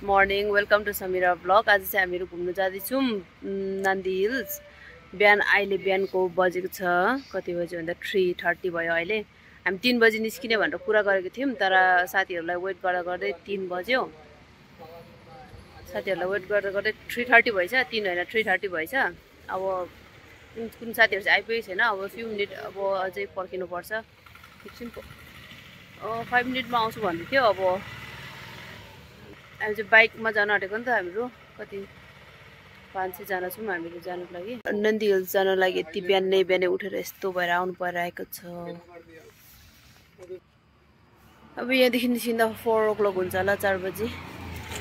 Good morning, welcome to Sameera blog. आज चाहिँ हामीहरू घुम्नु जाँदैछौँ नन्दी हिल्स। अहिले बिहानको बजेको छ कति बज्यो भन्दा 3:30 भयो। अहिले हामी 3 बजी निस्किने भनेर कुरा गरेको थियौँ, तर साथीहरूलाई वेट गर्दा गर्दै 3 बज्यो। साथीहरूलाई वेट गर्दा गर्दै 3:30 भएछ, 3 होइन 3:30 भएछ। अब कुन साथीहरू चाहिँ आइपुगेको छैन, अब फ्यु मिनट अब अझै पर्खिनुपर्छ। एकछिन 5 मिनटमा आउँछु भन्दै थियो। अब हामी चाहिँ बाइकमा जान आँटेको नि त, हामीहरू कति 5-6 जना छौँ हामीहरू जानुको लागि। नन्दी हिल्स जानु लागि यति बिहानै उठेर यस्तो भएर आउनु परिरहेको छ। अब यहाँदेखि निस्किँदा 4 o'clock हुन्छ होला, 4 बजी।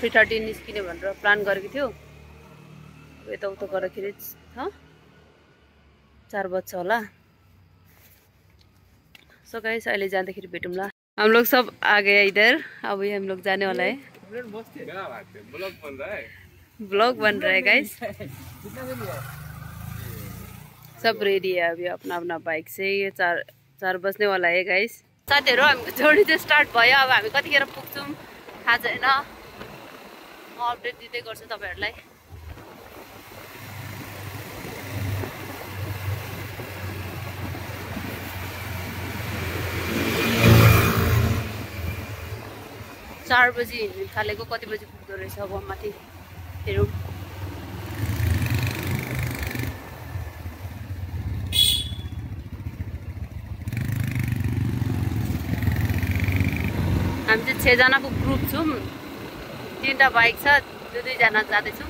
3:30 निस्किने भनेर प्लान गरेको थियो। अब यताउता गर्दाखेरि 4 बज्छ होला। सो गाइस, अहिले जाँदाखेरि भेटौँला। हम लोग सब आ गए इधर, अब हम लोग जाने वाला है। ब्लॉग बन रहा है गाइस। सब रेडी है अभी अपना अपना बाइक से। ये 4 बजने वाला है गाइस। साथीहरू हामीको जोडी चाहिँ स्टार्ट भयो। अब हामी कतिखेर पुग्छौँ थाहा छैन, म अपडेट दिँदै गर्छु तपाईहरुलाई। चार बजी हिँड्नु थालेको, कति बजी पुग्दो रहेछ अब माथि हेरौँ। हामी चाहिँ 6 जनाको ग्रुप छौँ, 3टा बाइक छ, 2-2 जना जाँदैछौँ।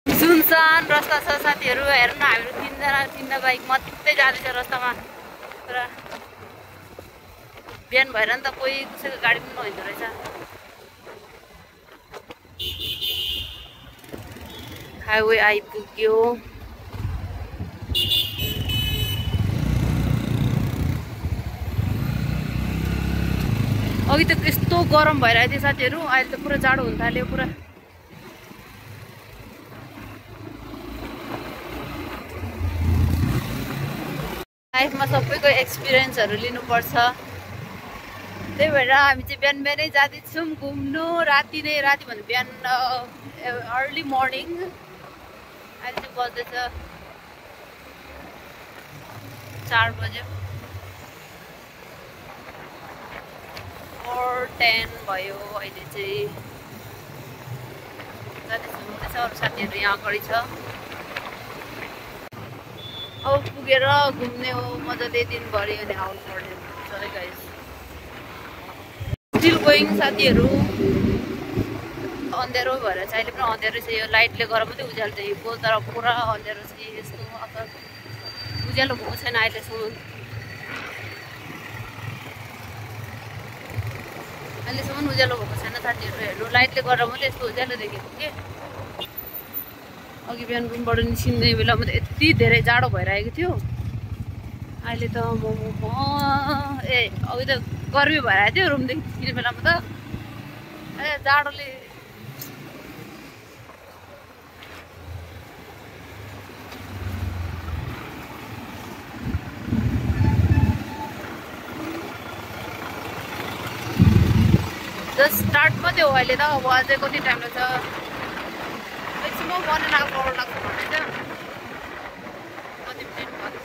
सुनसान रस्ता छ साथीहरू, हेर्नु न, हामीहरू 3टा बाइक मात्रै जाँदैछ रस्तामा। तर बिहान भएर नि त कोही कसैको गाडी पनि नहिँदो रहेछ। हाइवे आइपुग्यो। अघि त यस्तो गरम भइरहेको थियो साथीहरू, अहिले त पुरा जाडो हुन थाल्यो पुरा। लाइफमा सबैको एक्सपिरियन्सहरू लिनुपर्छ, त्यही भएर हामी चाहिँ बिहानै जाँदैछौँ घुम्नु। राति भन्दा बिहान अर्ली मर्निङ। अहिले चाहिँ बज्दैछ 4 बज्यो, 4:10 भयो। अहिले चाहिँ जाँदैछौँ, अरू साथीहरू यहाँ अगाडि छ। अब पुगेर घुम्ने हो मजाले, दिनभरि अनि आउनु पर्ने हुन्छ है गाइस। स्टिल गोइङ साथीहरू। अँध्यारो भएर चाहिँ अहिले पनि अँध्यारो छ, यो लाइटले गर्दा मात्रै उज्यालो देखेको, तर पुरा अँध्यारो छ। यस्तो अब उज्यालो भएको छैन अहिलेसम्म उज्यालो भएको छैन साथीहरू। हेर्नु, लाइटले गर्दा मात्रै यस्तो उज्यालो देखेको के। अघि बिहान रुमबाट निस्किने बेलामा त यति धेरै जाडो भइरहेको थियो। अहिले त अघि त गर्मी भइरहेको थियो रुमदेखि निस्किने बेलामा त। जाडोले जस्ट स्टार्ट मात्रै हो अहिले त। अब अझै कति टाइम लाग्छ, म्याक्सिमम 1.5 hour लाग्छ भन्दैछ। कति मिनट भएको छ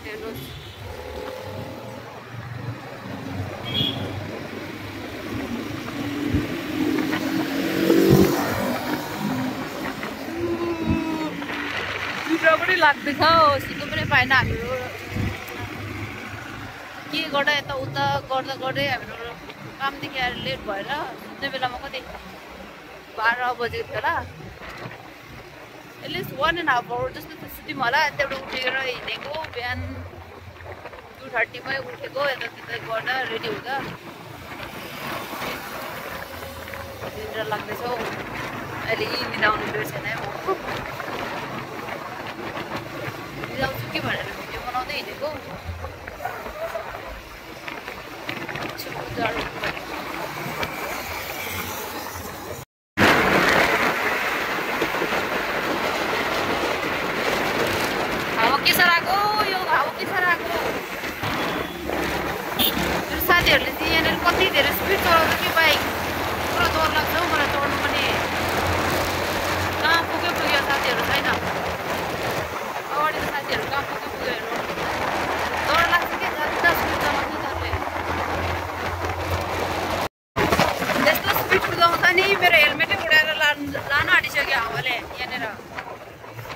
हेर्नुहोस्। दुईटा पनि लाग्दैछ, सुत्नु पनि पाएन हाम्रो। के गर्दा यताउता गर्दै हाम्रो कामदेखि आएर लेट भएर सुत्ने बेलामा कति 12 बजेको थियो होला। एटलिस्ट 1.5 hour जस्तो त सुत्यौँ होला। त्यहाँबाट उठेर हिँडेको, बिहान 2:30 मै उठेको, यतातिर गर्दा रेडी हुँदा निद्रा लाग्दैछ हौ। अहिले निद्रा आउने बेर छैन है। म निदाउँछु कि भनेर भिडियो बनाउँदै हिँडेको। हावा के साह्रो आएको, यो हावा के साह्रो आएको। साथीहरूले चाहिँ यहाँनिर कति धेरै स्पिड चलाउँछ कि बाइक पुरा डर लाग्छ हौ मलाई चढ्नु पनि कहाँ पुग्यो साथीहरू छैन अगाडि त साथीहरू कहाँ पुग्यो हेर्नु डर लाग्छ कि ज्यादा स्पिड चलाउँछ त्यस्तो स्पिड कुदाउँछ नि मेरो हेलमेटै उडाएर लान आँटिसक्यो हावाले यहाँनिर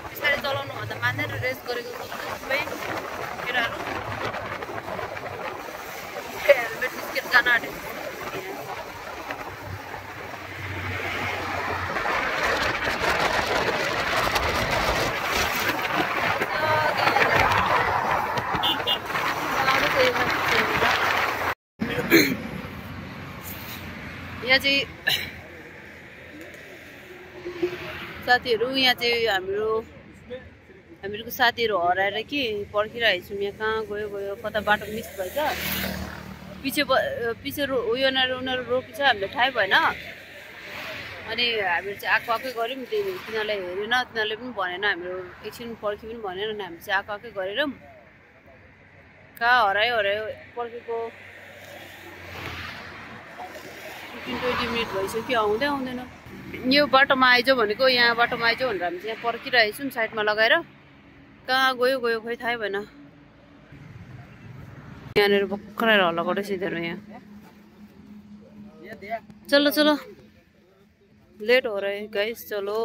बिस्तारै चलाउनु भन्दा मान्दैन रेस गरेको सबै केटाहरू हेलमेट निस्केर जान आँट्यो यहाँ चाहिँ साथीहरू यहाँ चाहिँ हामीहरूको साथीहरू हराएर कि पर्खिरहेको छौँ यहाँ कहाँ गयो कता बाटो मिस भएछ पछि उनीहरू रोकिन्छ हामीले थाहै भएन अनि हामीहरू चाहिँ आएकै गऱ्यौँ त्यही तिनीहरूलाई हेरेन तिनीहरूले पनि भनेन हाम्रो एकछिन पर्खि पनि भनेन अनि हामी चाहिँ आएकै गरेर कहाँ हरायो पर्खेको 15-20 मिनट भइसक्यो आउँदैन यो बाटोमा आइज भनेको यहाँ बाटोमा आइज भनेर हामी चाहिँ यहाँ पर्खिरहेको छौँ साइडमा लगाएर कहाँ गयो खोइ थाहै भएन यहाँनिर भर्खर हल्ला गर्दैछ यिनीहरू यहाँ चलो लेट हो रहा है गाइस चलो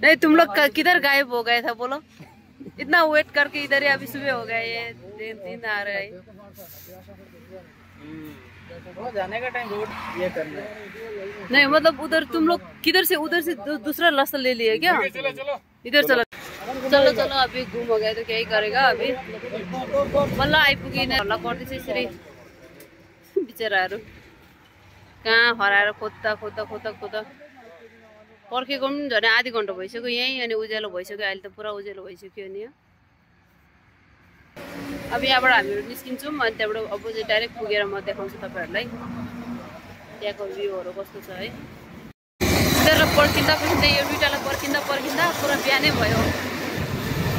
नहीं तुम लोग किधर गायब हो गए था बोलो इतना वेट करके इधर ही अभी सुबह हो गया ये दिन आ रहा है जाने का टाइम रोड ये करना है नहीं मतलब उधर तुम लोग किधर से दूसरा रास्ता ले लिए क्या इधर चलो अभी घूम हो गया तो क्या ही करेगा अभी बल्ल आइपुगी हल्ला गर्दैछ यसरी बिचराहरू कहाँ हराएर खोज्दा पर्खेको पनि झन् आधी घन्टा भइसक्यो यहीँ अनि उज्यालो भइसक्यो अहिले त पुरा उज्यालो भइसक्यो नि अब यहाँबाट हामीहरू निस्किन्छौँ अनि त्यहाँबाट अपोजिट डाइरेक्ट पुगेर म देखाउँछु तपाईँहरूलाई त्यहाँको भ्यूहरू कस्तो छ है उनीहरूलाई पर्खिँदा पनि त्यही यो दुइटालाई पर्खिँदा पुरा बिहानै भयो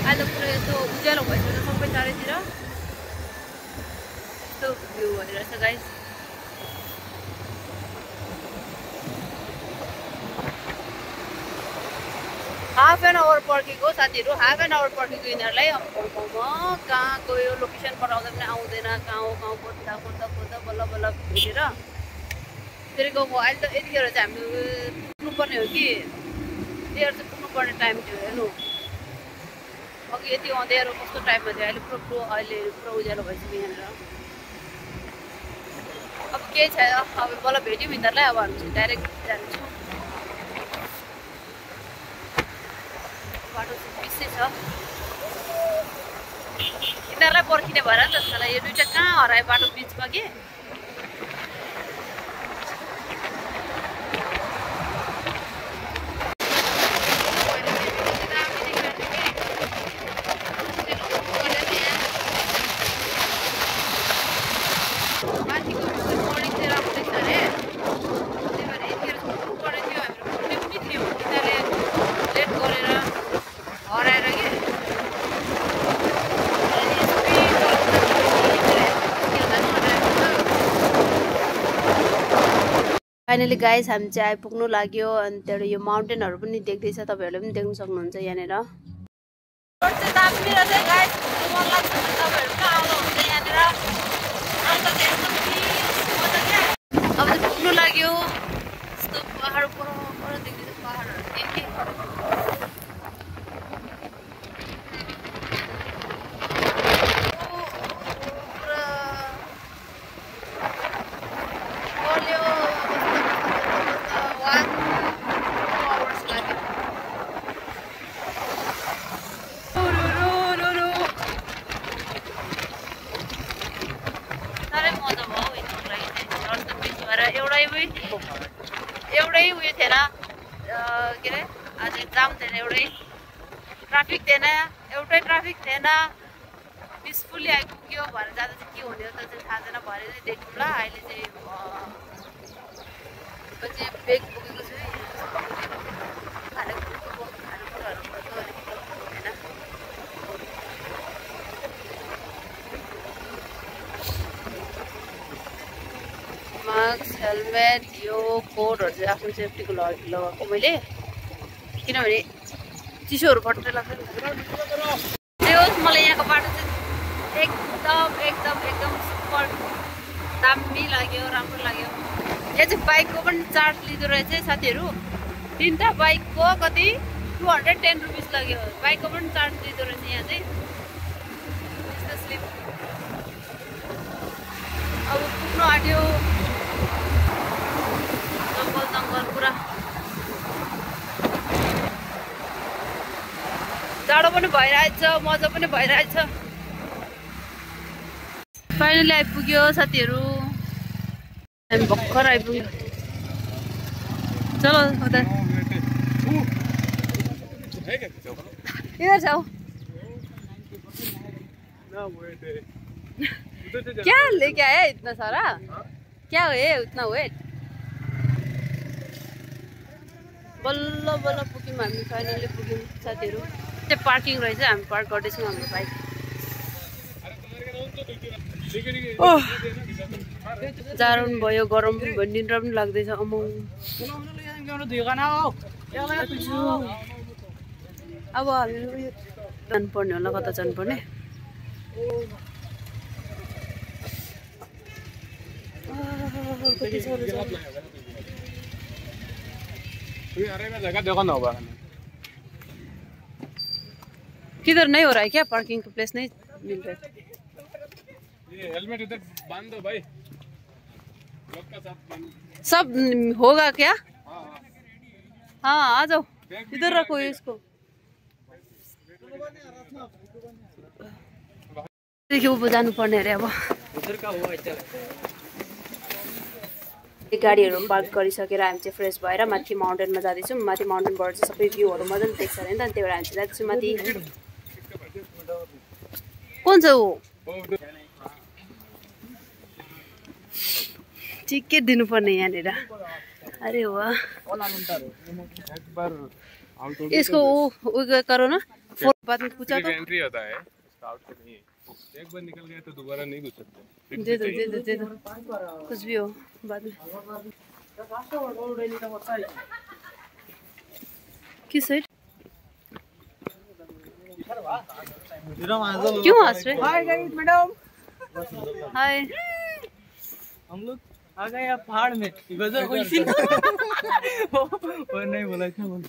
अहिले त पुरा यस्तो उज्यालो भइसक्यो सबै चारैतिर यस्तो भ्यू भइरहेछ गाइस हाफ एन आवर पर्खेको साथीहरू हाफ एन आवर पर्खेको यिनीहरूलाई कहाँ गयो लोकेसन पठाउँदा पनि आउँदैन कहाँ खोज्दा बल्ल भेटेर फेरि गएको अहिले त यतिखेर चाहिँ हामी पुग्नुपर्ने हो कि त्यही चाहिँ पुग्नुपर्ने टाइम थियो हेर्नु अघि यति अँध्यारो कस्तो टाइममा थियो अहिले पुरा उज्यालो भइसक्यो यहाँनिर अब केही छैन अब बल्ल भेट्यौँ यिनीहरूलाई अब हामी चाहिँ डाइरेक्ट जान्छौँ बाटो चाहिँ बिचै छ यिनीहरूलाई पर्खिने भएर नि त जस्तो यो दुइटा कहाँ हरायो बाटो बिचमा कि फाइनली गाइस हामी चाहिँ आइपुग्नु लाग्यो अनि त्यहाँबाट यो माउन्टेनहरू पनि देख्दैछ तपाईँहरूले पनि देख्न सक्नुहुन्छ यहाँनिर अब चाहिँ पुग्नु लाग्यो यस्तो पहाड पर देख्दैछ पहाडहरू एउटै उयो थिएन के अरे आज जाम थिएन एउटै ट्राफिक थिएन पिसफुल्ली आइपुग्यो भएर जाँदा चाहिँ के हुने हो त चाहिँ थाहा छैन भरे चाहिँ देख्नु ल अहिले चाहिँ बेग पुगेको छु खानेकुराहरू होइन हेलमेट यो कोटहरु चाहिँ आफ्नो सेफ्टीको लगाएको मैले किनभने चिसोहरु पट्टै लाग्छ नि त्यो मलाई यहाँको बाटो चाहिँ एकदम सुपर दामी लाग्यो राम्रो लाग्यो यहाँ चाहिँ बाइकको पनि चार्ज लिँदो रहेछ साथीहरु तीनटा बाइकको कति 210 रुपैयाँ लाग्यो बाइकको पनि चार्ज लिँदो रहेछ यहाँ चाहिँ अब पुग्नु आँट्यो जङ्गल पुरा जाडो पनि भइरहेछ मजा पनि भइरहेछ फाइनली आइपुग्यो साथीहरु हामी भर्खर आइपुग्यो चलो उता इधर जाओ क्या लेके आया इतना सारा क्या है उतना वेट बल्ल बल्ल पुग्यौँ हामी फाइनली पुग्यौँ साथीहरु त्यो पार्किङ रहेछ हामी पार्क गर्दैछौँ हाम्रो बाइक जाडो पनि भयो गरम पनि भयो निद्रा पनि लाग्दैछ अमौ अब हामीहरू जानुपर्ने होला कता जानुपर्ने किधर नहीं हो रहा है क्या पार्किंग का प्लेस नहीं मिल रहा है ये हेलमेट इधर बांध दो भाई लोग का साथ बांध सब होगा क्या हाँ आ जाओ इधर रखो इसको देखिए ऊपर जानु पर्ने अरे अब गाडीहरु पार्क गरिसकेर हामी चाहिँ फ्रेश भएर माथि माउन्टेनमा जाँदैछौँ माथि माउन्टेनबाट चाहिँ सबै भ्यूहरु मजाले देख्छ हैन त त्यही भएर हामी जाँदैछौँ माथि कौन छ वो ठिकै दिनुपर्ने यहाँनिर अरे वाह इसको वो करो ना फोर बाद में पूछा तो एंट्री होता है स्काउट से नहीं एक बार निकल गए तो दोबारा नहीं घुस सकते दे दो कुछ भी हो बाद में किस साइड क्यों हंस रहे हाय गाइस मैडम हाय हम लोग आ गए अब पहाड़ में गजर कोई सी और नहीं बोला क्या बोल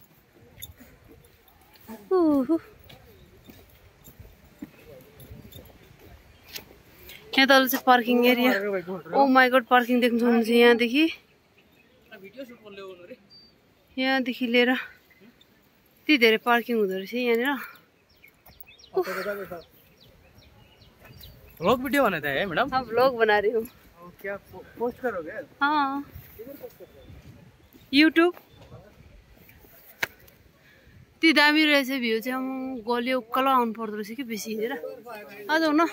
यहाँ तल चाहिँ parking area oh my god parking देख्नु सक्नुहुन्छ यहाँदेखि यहाँदेखि लिएर यति धेरै पार्किङ हुँदो रहेछ यहाँनिर व्लॉग वीडियो बनाता है मैडम हाँ व्लॉग बना रही हूँ क्या पोस्ट करोगे हाँ यूट्यूब ती दामी रहेछ भ्यू चाहिँ गल्यो उक्कालो आउनु पर्दो रहेछ कि बेसी हिँडेर आ जाऊ न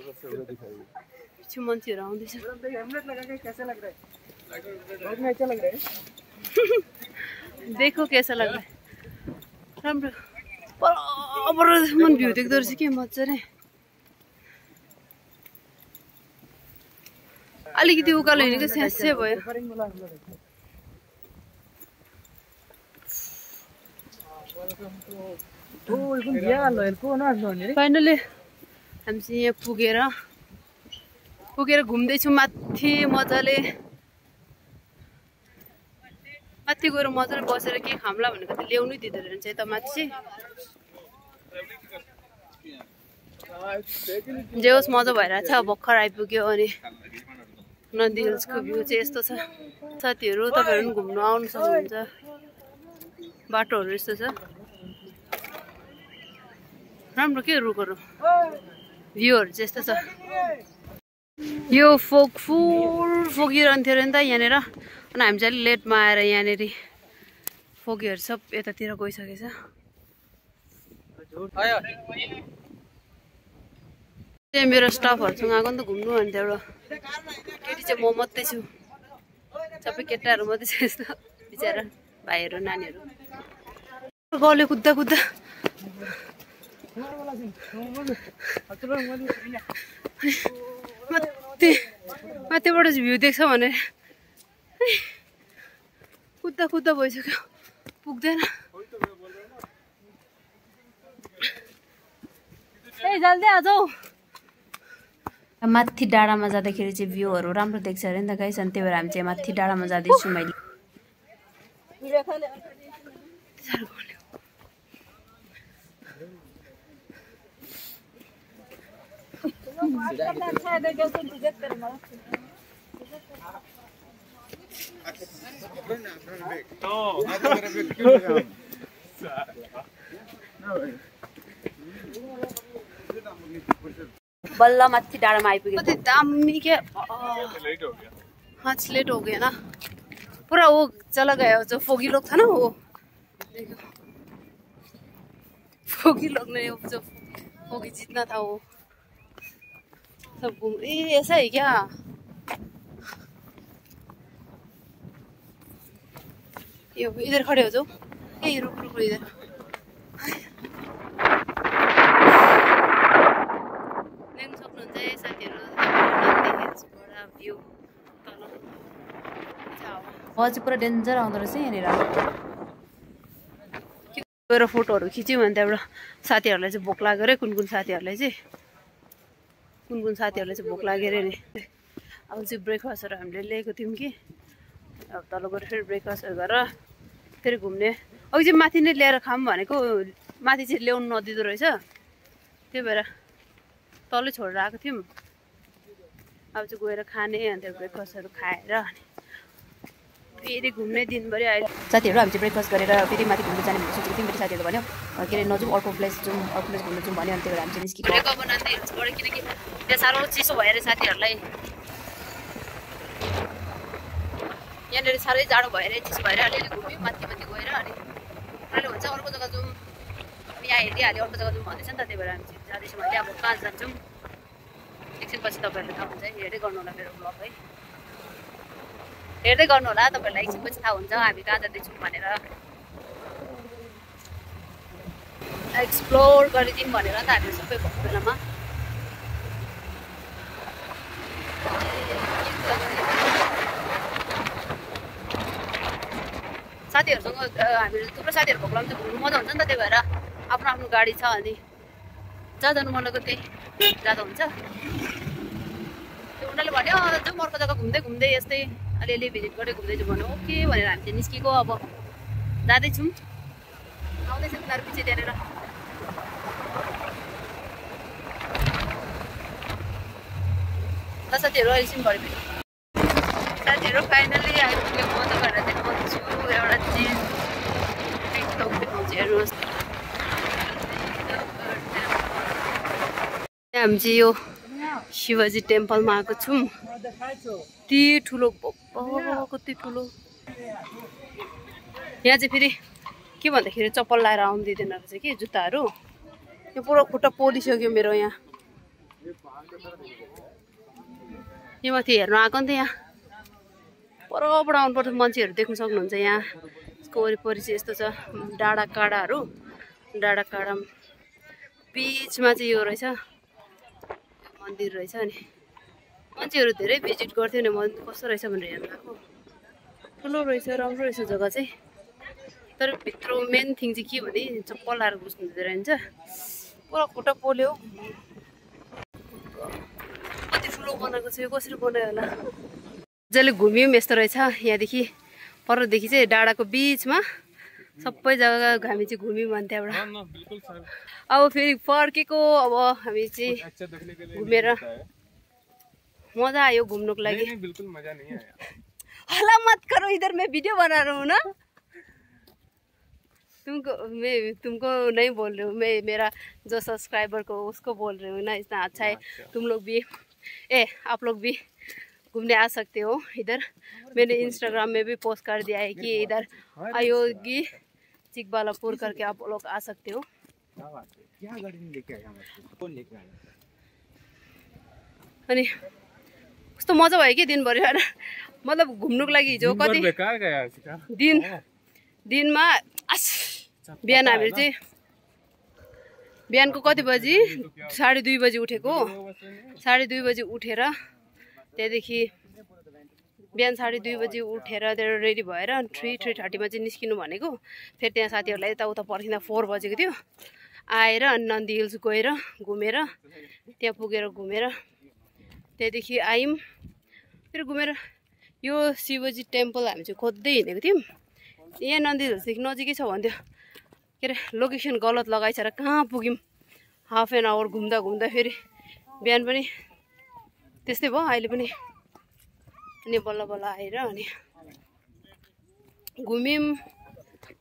पछि मान्छेहरू आउँदैछ हेलमेट लगा के कैसा लग रहा है बहुत में अच्छा लग रहा है देखो कैसा लग रहा है राम्रो बराबरसम्म भ्यू देख्दो रहेछ के मजाले अलिकति उकालो हिँडेको स्यास्से भयो फाइनली हामी चाहिँ यहाँ पुगेर घुम्दैछौँ माथि मजाले माथि गएर मजाले बसेर के खाम्ला भनेको त ल्याउनै दिँदो रहेछ यता माथि चाहिँ जे होस् मजा भइरहेछ भर्खर आइपुग्यो अनि नन्दी हिल्सको भ्यू चाहिँ यस्तो छ साथीहरू तपाईँहरू पनि घुम्नु आउनु सक्नुहुन्छ बाटोहरू यस्तो छ राम्रो के रुखहरू भ्यूहरू चाहिँ यस्तो छ यो फोकिरहन्थ्यो अरे नि त यहाँनिर अनि हामी चाहिँ अलिक लेटमा आएर यहाँनिर फोकीहरू सब यतातिर गइसकेछ मेरो स्टाफहरूसँग आएको नि त घुम्नु अनि त्यहाँबाट केटी चाहिँ म मात्रै छु सबै केटाहरू मात्रै छ यस्तो बिचरा भाइहरू नानीहरू गल्यो कुद्दा कुद्दा माथिबाट भ्यू देख्छ भने कुद्दा कुद्दा भइसक्यो पुग्दैन ए जल्दी आजौ माथि डाँडामा जाँदाखेरि चाहिँ भ्यूहरू राम्रो देख्छ अरे नि त गाइस अनि त्यही भएर हामी चाहिँ माथि डाँडामा जाँदैछु मैले बल्ल माथि डाँडामा आइपुग्यो कति दामी क्या हाँ लेट हो गया ना पूरा वो चला गया जो फोगी लोग था ना वो फोगी लोग ने जो फोगी जितना था वो सब घूम ऐसा है क्या ये इधर खड़े हो जाओ ये रुक रुक इधर पुरा डेन्जर आउँदो रहेछ यहाँनिर गएर फोटोहरू खिच्यौँ भने त्यहाँबाट साथीहरूलाई चाहिँ भोक लाग्यो अरे कुन कुन साथीहरूलाई चाहिँ भोक लाग्यो अरे नि अब चाहिँ ब्रेकफास्टहरू हामीले ल्याएको थियौँ कि अब तल गएर फेरि ब्रेकफास्टहरू गरेर फेरि घुम्ने अघि चाहिँ माथि नै ल्याएर खाऊँ भनेको माथि चाहिँ ल्याउनु नदिँदो रहेछ त्यही भएर तलै छोडेर आएको थियौँ अब चाहिँ गएर खाने अन्त ब्रेकफास्टहरू खाएर फेरि घुम्ने दिनभरि अहिले साथीहरू हामी चाहिँ ब्रेकफास्ट गरेर फेरि माथि घुम्नु जाने भनेर सोचेको थियौँ फेरि साथीहरूले भन्यो के अरे नजाउँ अर्को प्लेस घुम्नु जाउँ भन्यो अनि त्यही भएर हामी चाहिँ निस्किएको किनकि त्यहाँ साह्रो चिसो भयो अरे साथीहरूलाई यहाँनिर साह्रै जाडो भयो अरे चिसो भएर अलिअलि घुम्यौँ माथि गएर अनि अहिले हुन्छ अर्को जग्गा जाउँ यहाँ हेरिहाल्यो अर्को जग्गा जाउँ भन्दैछ नि त त्यही भएर हामी चाहिँ जाँदैछौँ अहिले अब कहाँ जान्छौँ एकछिनपछि तपाईँहरूले थाहा हुन्छ हेर्दै गर्नु होला मेरो ब्लग है हेर्दै गर्नु होला तपाईँहरूलाई एकछिनपछि थाहा हुन्छ हामी कहाँ जाँदैछौँ भनेर एक्सप्लोर गरिदिउँ भनेर त हामी सबै भएको बेलामा साथीहरूसँग हामीहरू थुप्रो साथीहरू भएको बेलामा चाहिँ घुम्नु मजा हुन्छ नि त त्यही भएर आफ्नो आफ्नो गाडी छ अनि जहाँ जानु मन लागेको त्यही जाँदा हुन्छ त्यो उनीहरूले भन्यो जाउँ अर्को जग्गा घुम्दै यस्तै अलिअलि भिजिट गर्दै घुम्दैछु भन्यो ओके भनेर हामी चाहिँ निस्केको अब जाँदैछौँ आउँदैछ उनीहरू पछि त्यहाँनिर ल साथीहरू एकछिन भरे साथीहरू फाइनली आइपुग्यो म तपाईँहरूलाई देखाउँछु एउटा चिज एकदम देखाउँछु हेर्नुहोस् हामी चाहिँ यो शिवजी टेम्पलमा आएको छौँ कति ठुलो कति ठुलो यहाँ चाहिँ फेरि के भन्दाखेरि चप्पल लाएर आउनु दिँदैन रहेछ कि जुत्ताहरू यो पुरा खुट्टा पोलिसक्यो मेरो यहाँ माथि हेर्नु आएको नि त यहाँ परबाट आउनुपर्छ मान्छेहरू देख्नु सक्नुहुन्छ यहाँ यसको वरिपरि चाहिँ यस्तो छ डाँडा काँडाहरू बिचमा चाहिँ यो रहेछ मन्दिर रहेछ अनि मान्छेहरू धेरै भिजिट गर्थ्यो नि मन्दिर कस्तो रहेछ भनेर हेर्नु आएको ठुलो रहेछ राम्रो रहेछ जग्गा चाहिँ तर भित्र मेन थिङ चाहिँ के भने चप्पल लाएर घुस्नु हुँदो रहेछ पुरा खुट्टा पोल्यो कति ठुलो बनाएको छ यो कसरी बनायो होला जसले घुम्यौँ यस्तो रहेछ यहाँदेखि परदेखि चाहिँ डाँडाको बिचमा सबै जग्गा हामी चाहिँ घुम्यौँ भने त्यहाँबाट अब फेरि फर्केको अब हामी चाहिँ घुमेर मजा आयो घुम्नुको लागि बिल्कुल मजा नहीं आया हल्ला मत करो इधर मैं वीडियो बना रहा हूँ ना तुमको नहीं बोल रही हूँ मैं मेरा जो सब्सक्राइबर को उसको बोल रही हूँ ना इतना अच्छा है तुम लोग भी आप लोग भी घूमने आ सकते हो इधर मैंने इंस्टाग्राम में भी पोस्ट कर दिया है कि इधर अयोगी चिकबालापुर करके आप लोग आ सकते हो क्या गाड़ी लेके आया कौन लेके आया अनि कस्तो मजा भयो कि दिनभरि हैन मतलब घुम्नुको लागि हिजो कति बेकार गया दिनमा बिहान हामी चाहिँ बिहानको कति बजी 2:30 बजी उठेको 2:30 बजी उठेर त्यहाँदेखि बिहान 2:30 बजी उठेर त्यहाँ रेडी भएर 3:30मा चाहिँ निस्किनु भनेको। फेरि त्यहाँ साथीहरूलाई यताउता पर्खिँदा 4 बजेको थियो। आएर अनि नन्दी हिल्स गएर घुमेर त्यहाँ पुगेर घुमेर त्यहाँदेखि आयौँ। फेरि घुमेर यो शिवजी टेम्पल हामी चाहिँ खोज्दै हिँडेको थियौँ। यहाँ नन्दी हिल्सदेखि नजिकै छ भन्थ्यो, के अरे लोकेसन गलत लगाइसकेर कहाँ पुग्यौँ। हाफ एन आवर घुम्दा घुम्दा फेरि बिहान पनि त्यस्तै भयो। अहिले पनि अनि बल्ल बल्ल आएर अनि घुम्यौँ।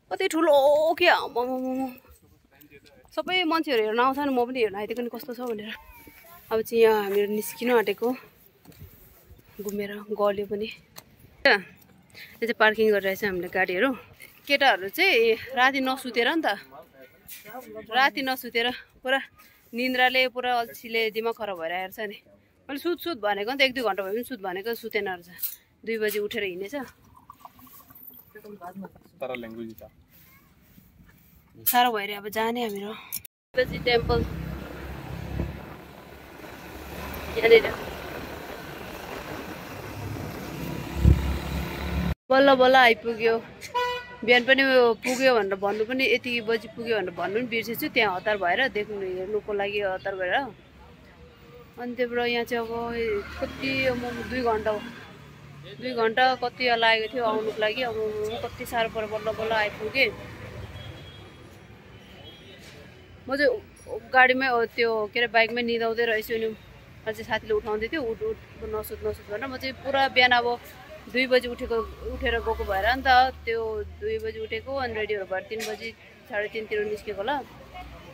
कति ठुलो के सबै मान्छेहरू हेर्न आउँछ नि, म पनि हेर्न आइदिएको नि कस्तो छ भनेर। अब चाहिँ यहाँ हामीहरू निस्किनु आँटेको घुमेर गल्यो पनि। यो चाहिँ पार्किङ गरिरहेछ हामीले गाडीहरू। केटाहरू चाहिँ राति नसुतेर नि त, राति नसुतेर पुरा निन्द्राले पुरा अल्छीले दिमाग खराब भएर आएर छ नि। मैले सुत भनेको नि त 1-2 घन्टा भयो भने सुत भनेको सुतेन रहेछ। 2 बजी उठेर हिँडेछ। साह्रो भइरह्यो अब जाने हामीहरू। शिवजी टेम्पल यहाँनिर बल्ल बल्ल आइपुग्यो। बिहान पनि पुग्यो भनेर भन्नु पनि यति बजी पुग्यो भनेर भन्नु पनि बिर्सेछु। त्यहाँ हतार भएर देख्नु हेर्नुको लागि हतार भएर। अनि त्यहाँबाट यहाँ चाहिँ अब कति 2 घन्टा कति लागेको थियो आउनुको लागि। अब कति साह्रो पऱ्यो, बल्ल बल्ल आइपुगेँ। म चाहिँ गाडीमै त्यो के अरे बाइकमै निदाउँदै रहेछु नि। अझै साथीले उठाउँदै थियो, उठ नसुत भनेर। म चाहिँ पुरा बिहान अब 2 बजी उठेर गएको भएर नि त, त्यो 2 बजी उठेको अनि रेडीहरू भएर 3 बजी 3:30तिर निस्केको होला।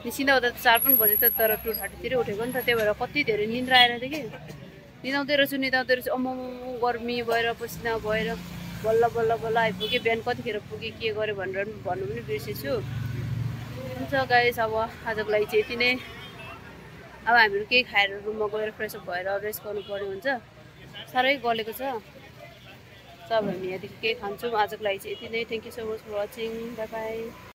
निस्किँदा उता 4 पनि बजेको थियो, तर 2:30तिर उठेको नि त। त्यही भएर कति धेरै निन्द्रा आएर थियो कि निदाउँदै रहेछु। गर्मी भएर पसिना भएर बल्ल बल्ल आइपुगेँ। बिहान कतिखेर पुगेँ के गरेँ भनेर भन्नु पनि बिर्सेछु। हुन्छ गाइस, अब आजको लागि चाहिँ यति नै। अब हामीहरू केही खाएर रुममा गएर फ्रेसअप भएर रेस्ट गर्नु पर्ने हुन्छ। साह्रै गलेको छ। अब हामी यहाँदेखि केही खान्छौँ। आजको लागि चाहिँ यति नै। Thank you so much for watching. Bye by.